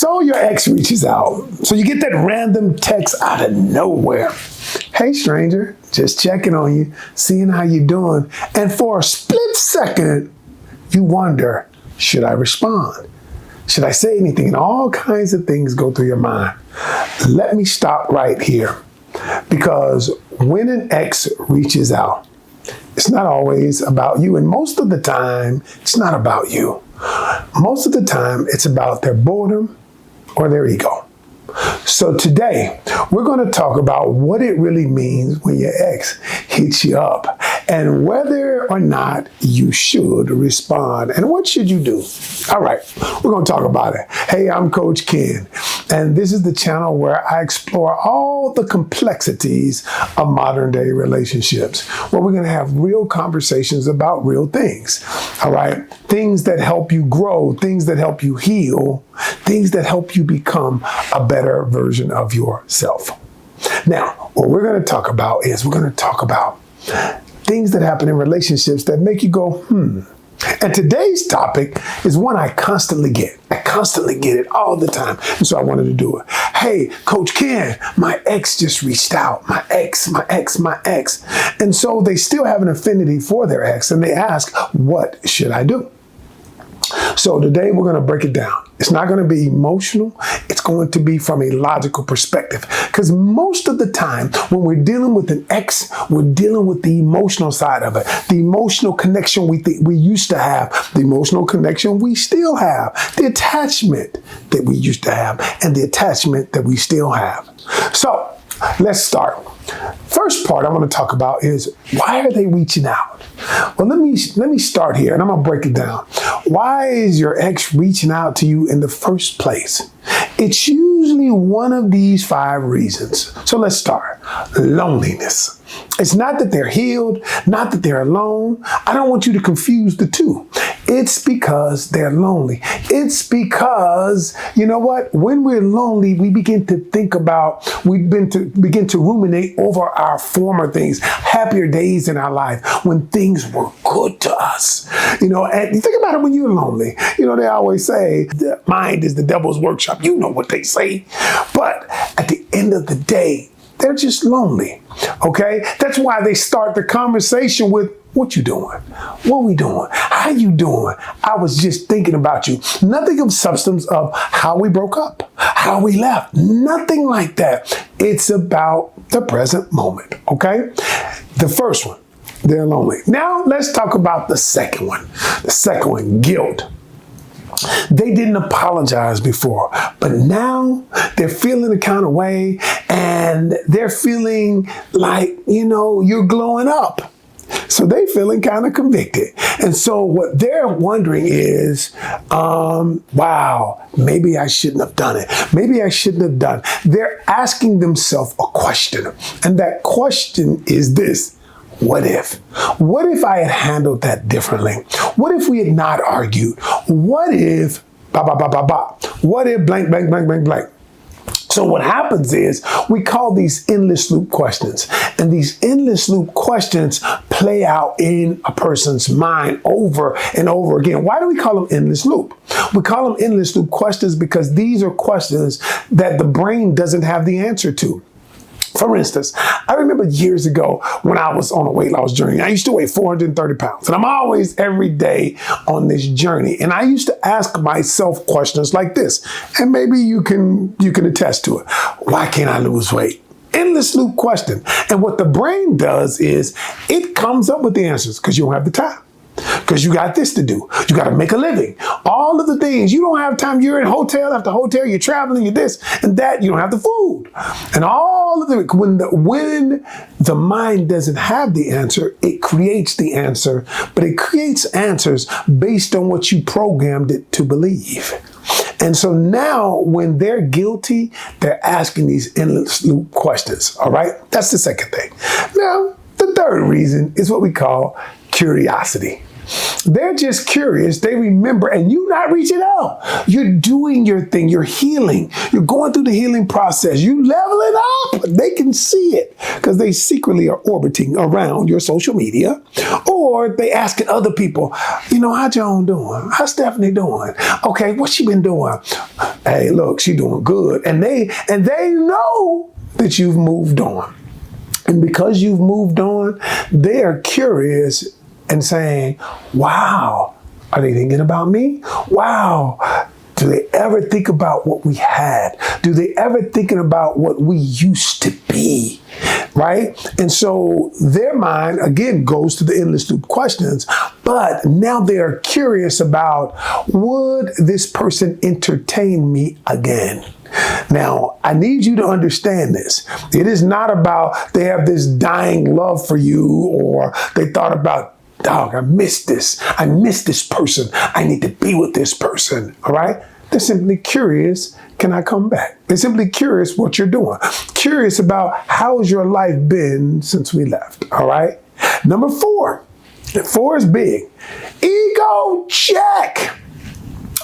So your ex reaches out. So you get that random text out of nowhere. Hey, stranger, just checking on you, seeing how you're doing. And for a split second, you wonder, should I respond? Should I say anything? And all kinds of things go through your mind. Let me stop right here. Because when an ex reaches out, it's not always about you. And most of the time, it's not about you. Most of the time, it's about their boredom or their ego. So today, we're going to talk about what it really means when your ex hits you up and whether or not you should respond and what should you do. All right, we're going to talk about it. Hey, I'm Coach Ken, and this is the channel where I explore all the complexities of modern day relationships, where we're going to have real conversations about real things. All right, things that help you grow, things that help you heal, things that help you become a better version of yourself. Now, what we're going to talk about is things that happen in relationships that make you go, And today's topic is one I constantly get. I constantly get it all the time. And so I wanted to do it. Hey, Coach Ken, my ex just reached out. My ex. And so they still have an affinity for their ex, and they ask, what should I do? So today we're going to break it down. It's not going to be emotional. It's going to be from a logical perspective. Because most of the time when we're dealing with an ex, we're dealing with the emotional side of it. The emotional connection we used to have. The emotional connection we still have. The attachment that we used to have. And the attachment that we still have. So let's start. First part I want to talk about is, why are they reaching out? Well, let me start here, and I'm going to break it down. Why is your ex reaching out to you in the first place? It's usually one of these 5 reasons. So let's start. Loneliness. It's not that they're healed, not that they're alone. I don't want you to confuse the two. It's because they're lonely. It's because, you know what? When we're lonely, we begin to begin to ruminate over our former things, happier days in our life when things were good to us. You know, and you think about it when you're lonely. You know, they always say the mind is the devil's workshop. You know what they say. But at the end of the day, they're just lonely, okay? That's why they start the conversation with, what you doing? What we doing? How you doing? I was just thinking about you. Nothing of substance of how we broke up, how we left. Nothing like that. It's about the present moment, okay? The first one, they're lonely. Now let's talk about the second one. The second one, guilt. They didn't apologize before, but now they're feeling the kind of way, and they're feeling like, you know, you're glowing up. So they feeling kind of convicted. And so what they're wondering is, wow, maybe I shouldn't have done it. Maybe I shouldn't have done. They're asking themselves a question. And that question is this. What if? What if I had handled that differently? What if we had not argued? What if, what if blank, blank, blank, blank, blank? So what happens is we call these endless loop questions. And these endless loop questions play out in a person's mind over and over again. Why do we call them endless loop? We call them endless loop questions because these are questions that the brain doesn't have the answer to. For instance, I remember years ago when I was on a weight loss journey. I used to weigh 430 pounds, and I'm always every day on this journey. And I used to ask myself questions like this, and maybe you can attest to it. Why can't I lose weight? Endless loop question. And what the brain does is it comes up with the answers because you don't have the time. Because you got this to do. You got to make a living. All of the things. You don't have time. You're in hotel after hotel. You're traveling. You're this and that. You don't have the food. And all of the, when the mind doesn't have the answer, it creates the answer. But it creates answers based on what you programmed it to believe. And so now when they're guilty, they're asking these endless loop questions. All right. That's the second thing. Now, the third reason is what we call curiosity. They're just curious. They remember, and you not reaching out. You're doing your thing. You're healing. You're going through the healing process. You leveling up. They can see it because they secretly are orbiting around your social media, or they asking other people, how Joan doing? How's Stephanie doing? Okay, what's she been doing? Hey, look, she doing good. And they know that you've moved on. And because you've moved on, they are curious and saying, wow, are they thinking about me? Wow. Do they ever think about what we had? Do they ever thinking about what we used to be? Right? And so their mind, again, goes to the endless loop questions, but now they're curious about, would this person entertain me again? Now, I need you to understand this. It is not about they have this dying love for you, or they thought about, dog, I miss this. I miss this person. I need to be with this person. All right? They're simply curious, can I come back? They're simply curious what you're doing. Curious about how's your life been since we left. All right? Number 4. 4 is big. Ego check.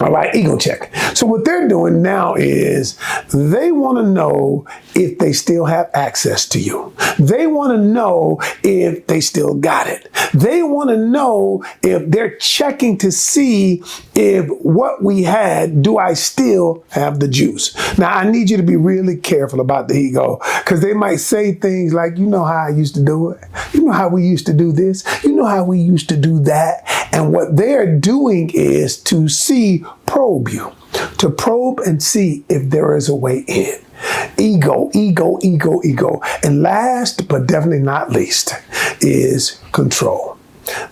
All right, ego check. So what they're doing now is they want to know if they still have access to you. They want to know if they still got it. They want to know if they're checking to see if what we had, do I still have the juice? Now, I need you to be really careful about the ego, because they might say things like, you know how I used to do it. You know how we used to do this. You know how we used to do that. And what they're doing is to probe you, to probe and see if there is a way in. Ego, ego, ego, ego. And last, but definitely not least, is control.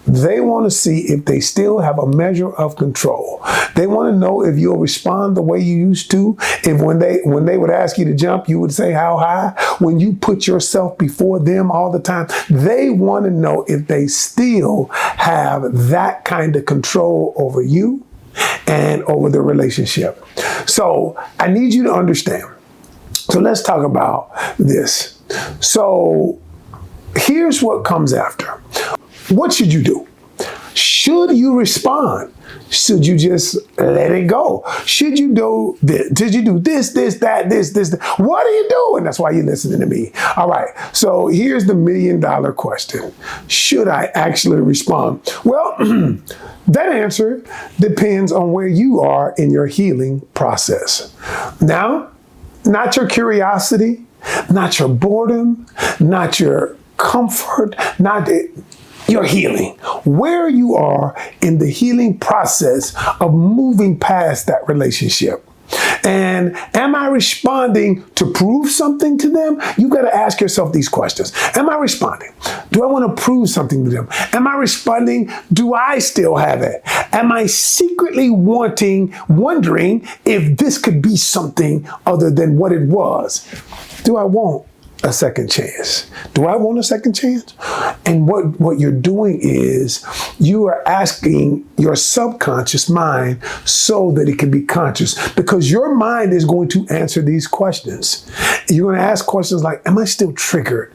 They want to see if they still have a measure of control. They want to know if you'll respond the way you used to. If when they would ask you to jump, you would say how high. When you put yourself before them all the time, they want to know if they still have that kind of control over you and over the relationship. So I need you to understand. So let's talk about this. So here's what comes after. What should you do? Should you respond? Should you just let it go? Should you do this? Did you do this, that? What are you doing? That's why you're listening to me. All right. So here's the $1 million question. Should I actually respond? Well, that answer depends on where you are in your healing process. Now, not your curiosity, not your boredom, not your comfort, not your healing, where you are in the healing process of moving past that relationship. And am I responding to prove something to them? You got to ask yourself these questions. Am I responding? Do I want to prove something to them? Am I responding? Do I still have it? Am I secretly wondering if this could be something other than what it was? Do I want a second chance? Do I want a second chance? And what you're doing is you are asking your subconscious mind so that it can be conscious, because your mind is going to answer these questions. You're going to ask questions like, am I still triggered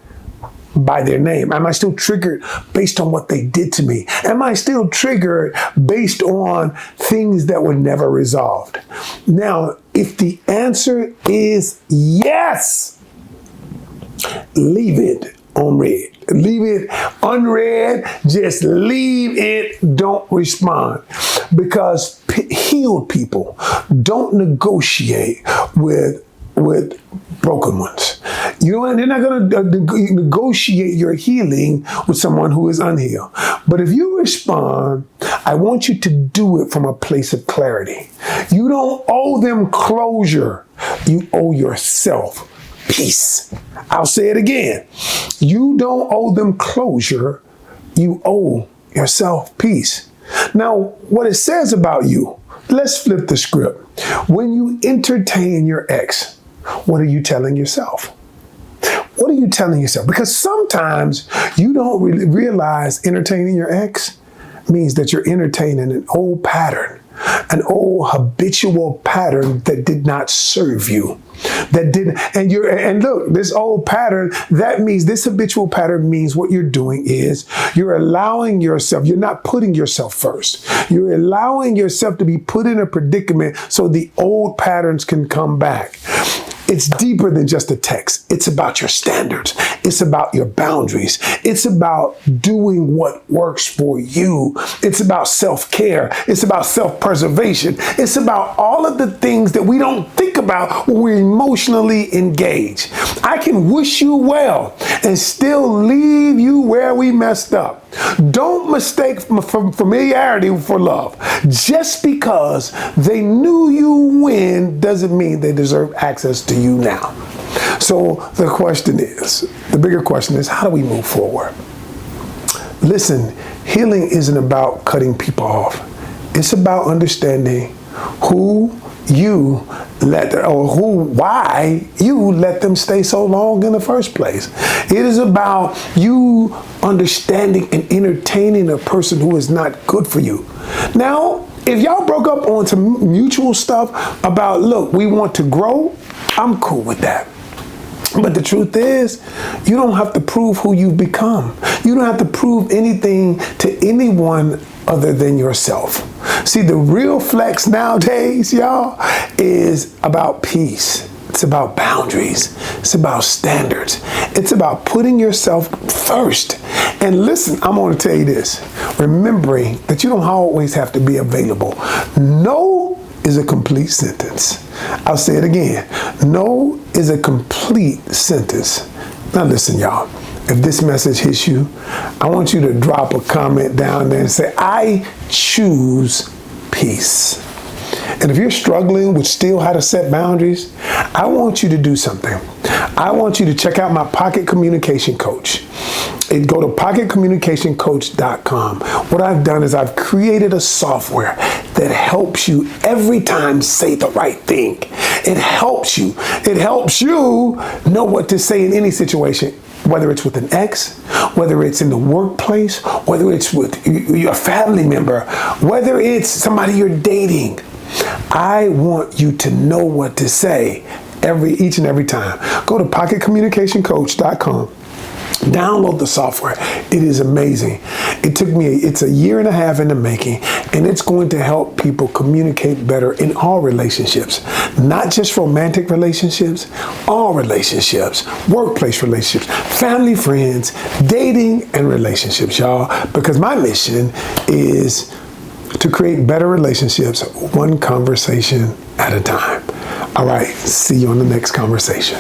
by their name? Am I still triggered based on what they did to me? Am I still triggered based on things that were never resolved? Now, if the answer is yes, leave it on red. Leave it unread. Just leave it. Don't respond. Because healed people don't negotiate with broken ones. They're not going to negotiate your healing with someone who is unhealed. But if you respond, I want you to do it from a place of clarity. You don't owe them closure. You owe yourself peace. I'll say it again. You don't owe them closure. You owe yourself peace. Now, what it says about you, let's flip the script. When you entertain your ex, what are you telling yourself? What are you telling yourself? Because sometimes you don't really realize entertaining your ex means that you're entertaining an old pattern. an old habitual pattern that did not serve you. That didn't, and look, this old pattern, that means this habitual pattern means what you're doing is you're allowing yourself, you're not putting yourself first. You're allowing yourself to be put in a predicament so the old patterns can come back. It's deeper than just a text. It's about your standards. It's about your boundaries. It's about doing what works for you. It's about self-care. It's about self-preservation. It's about all of the things that we don't think about when we're emotionally engaged. I can wish you well and still leave you where we messed up. Don't mistake familiarity for love. Just because they knew you when doesn't mean they deserve access to you now. So the bigger question is, how do we move forward? Listen, healing isn't about cutting people off. It's about understanding why you let them stay so long in the first place. It is about you understanding and entertaining a person who is not good for you. Now, if y'all broke up on some mutual stuff about, look, we want to grow, I'm cool with that. But the truth is, you don't have to prove who you've become. You don't have to prove anything to anyone other than yourself. See, the real flex nowadays, y'all, is about peace. It's about boundaries. It's about standards. It's about putting yourself first. And listen, I'm going to tell you this, remembering that you don't always have to be available. No is a complete sentence. I'll say it again. No is a complete sentence. Now listen, y'all. If this message hits you, I want you to drop a comment down there and say, I choose peace. And if you're struggling with still how to set boundaries, I want you to do something. I want you to check out my Pocket Communication Coach. Go to pocketcommunicationcoach.com. What I've done is I've created a software that helps you every time say the right thing. It helps you. It helps you know what to say in any situation, whether it's with an ex, whether it's in the workplace, whether it's with your family member, whether it's somebody you're dating. I want you to know what to say each and every time. Go to pocketcommunicationcoach.com. Download the software. It is amazing. It's a year and a half in the making, and it's going to help people communicate better in all relationships, not just romantic relationships, all relationships, workplace relationships, family, friends, dating, and relationships, y'all, because my mission is to create better relationships one conversation at a time. All right, see you on the next conversation.